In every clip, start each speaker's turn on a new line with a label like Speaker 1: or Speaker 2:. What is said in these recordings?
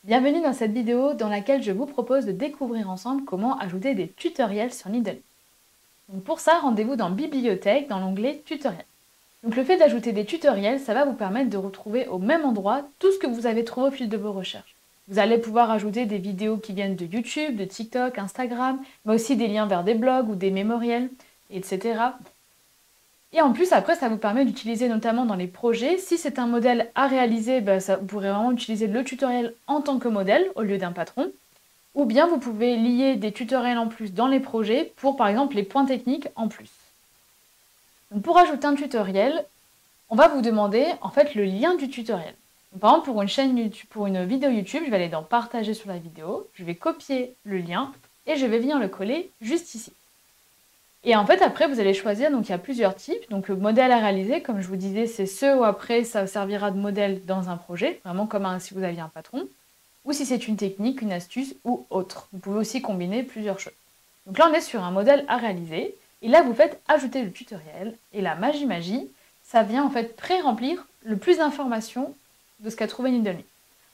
Speaker 1: Bienvenue dans cette vidéo dans laquelle je vous propose de découvrir ensemble comment ajouter des tutoriels sur Needle. Donc pour ça, rendez-vous dans Bibliothèque dans l'onglet Tutoriels. Donc le fait d'ajouter des tutoriels, ça va vous permettre de retrouver au même endroit tout ce que vous avez trouvé au fil de vos recherches. Vous allez pouvoir ajouter des vidéos qui viennent de YouTube, de TikTok, Instagram, mais aussi des liens vers des blogs ou des mémoriels, etc. Et en plus, après, ça vous permet d'utiliser notamment dans les projets. Si c'est un modèle à réaliser, vous pourrez vraiment utiliser le tutoriel en tant que modèle au lieu d'un patron. Ou bien vous pouvez lier des tutoriels en plus dans les projets pour, par exemple, les points techniques en plus. Donc, pour ajouter un tutoriel, on va vous demander en fait le lien du tutoriel. Donc, par exemple, pour une chaîne YouTube, pour une vidéo YouTube, je vais aller dans Partager sur la vidéo, je vais copier le lien et je vais venir le coller juste ici. Et en fait, après, vous allez choisir, donc il y a plusieurs types. Donc, modèle à réaliser, comme je vous disais, c'est ce où après, ça servira de modèle dans un projet, vraiment comme si vous aviez un patron, ou si c'est une technique, une astuce ou autre. Vous pouvez aussi combiner plusieurs choses. Donc là, on est sur un modèle à réaliser, et là, vous faites ajouter le tutoriel, et la magie, ça vient en fait pré-remplir le plus d'informations de ce qu'a trouvé Needle.me.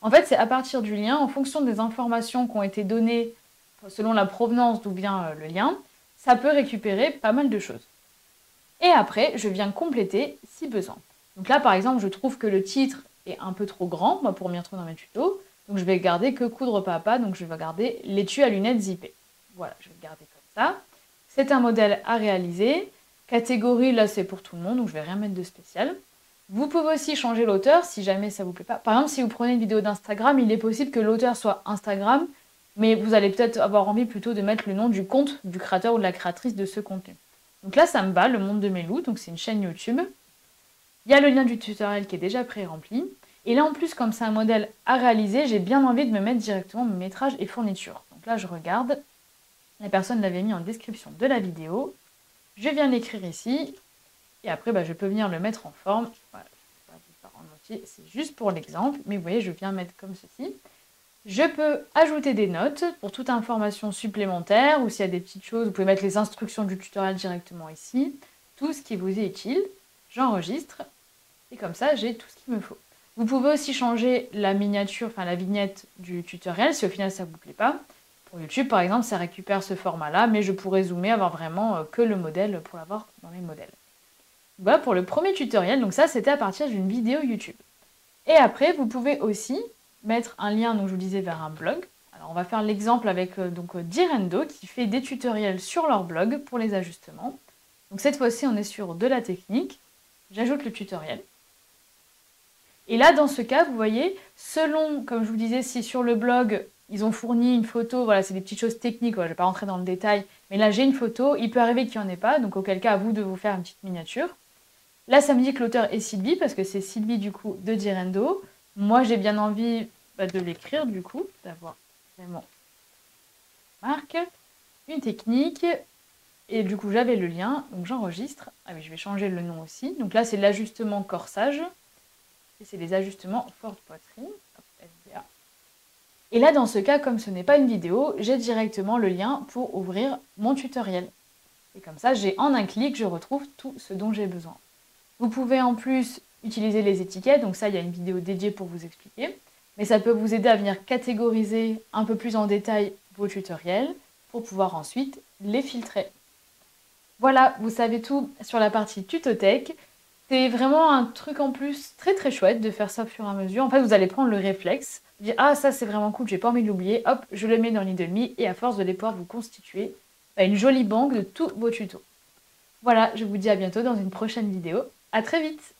Speaker 1: En fait, c'est à partir du lien, en fonction des informations qui ont été données selon la provenance d'où vient le lien, ça peut récupérer pas mal de choses. Et après, je viens compléter si besoin. Donc là, par exemple, je trouve que le titre est un peu trop grand, moi, pour m'y retrouver dans mes tutos. Donc je vais garder que coudre papa, donc je vais garder l'étui à lunettes zippées. Voilà, je vais le garder comme ça. C'est un modèle à réaliser. Catégorie, là, c'est pour tout le monde, donc je vais rien mettre de spécial. Vous pouvez aussi changer l'auteur si jamais ça vous plaît pas. Par exemple, si vous prenez une vidéo d'Instagram, il est possible que l'auteur soit Instagram, mais vous allez peut-être avoir envie plutôt de mettre le nom du compte du créateur ou de la créatrice de ce contenu. Donc là, ça me va, Le Monde de Melou, donc c'est une chaîne YouTube. Il y a le lien du tutoriel qui est déjà pré-rempli. Et là, en plus, comme c'est un modèle à réaliser, j'ai bien envie de me mettre directement mes métrages et fournitures. Donc là, je regarde. La personne l'avait mis en description de la vidéo. Je viens l'écrire ici. Et après, je peux venir le mettre en forme. Voilà, je ne vais pas en entier, c'est juste pour l'exemple. Mais vous voyez, je viens mettre comme ceci. Je peux ajouter des notes pour toute information supplémentaire ou s'il y a des petites choses, vous pouvez mettre les instructions du tutoriel directement ici. Tout ce qui vous est utile, j'enregistre et comme ça j'ai tout ce qu'il me faut. Vous pouvez aussi changer la miniature, enfin la vignette du tutoriel si au final ça ne vous plaît pas. Pour YouTube par exemple, ça récupère ce format-là, mais je pourrais zoomer, avoir vraiment que le modèle pour l'avoir dans mes modèles. Voilà pour le premier tutoriel, donc ça c'était à partir d'une vidéo YouTube. Et après, vous pouvez aussi mettre un lien, donc je vous disais, vers un blog. Alors on va faire l'exemple avec Direndo qui fait des tutoriels sur leur blog pour les ajustements. Donc cette fois-ci, on est sur de la technique. J'ajoute le tutoriel. Et là, dans ce cas, vous voyez, selon, comme je vous disais, si sur le blog, ils ont fourni une photo, voilà, c'est des petites choses techniques, je ne vais pas rentrer dans le détail, mais là j'ai une photo, il peut arriver qu'il n'y en ait pas, donc auquel cas, à vous de vous faire une petite miniature. Là, ça me dit que l'auteur est Sylvie, parce que c'est Sylvie, du coup, de Direndo. Moi, j'ai bien envie de l'écrire, du coup, d'avoir vraiment marque, une technique, et du coup, j'avais le lien, donc j'enregistre. Ah oui, je vais changer le nom aussi. Donc là, c'est l'ajustement corsage, et c'est les ajustements forte poitrine. Hop, FBA. Et là, dans ce cas, comme ce n'est pas une vidéo, j'ai directement le lien pour ouvrir mon tutoriel. Et comme ça, j'ai en un clic, je retrouve tout ce dont j'ai besoin. Vous pouvez en plus utiliser les étiquettes, donc ça, il y a une vidéo dédiée pour vous expliquer. Mais ça peut vous aider à venir catégoriser un peu plus en détail vos tutoriels pour pouvoir ensuite les filtrer. Voilà, vous savez tout sur la partie tutothèque. C'est vraiment un truc en plus très chouette de faire ça au fur et à mesure. En fait, vous allez prendre le réflexe, dire ah ça c'est vraiment cool, j'ai pas envie de l'oublier, hop, je le mets dans Needle.me et à force de les pouvoir vous constituer une jolie banque de tous vos tutos. Voilà, je vous dis à bientôt dans une prochaine vidéo. À très vite!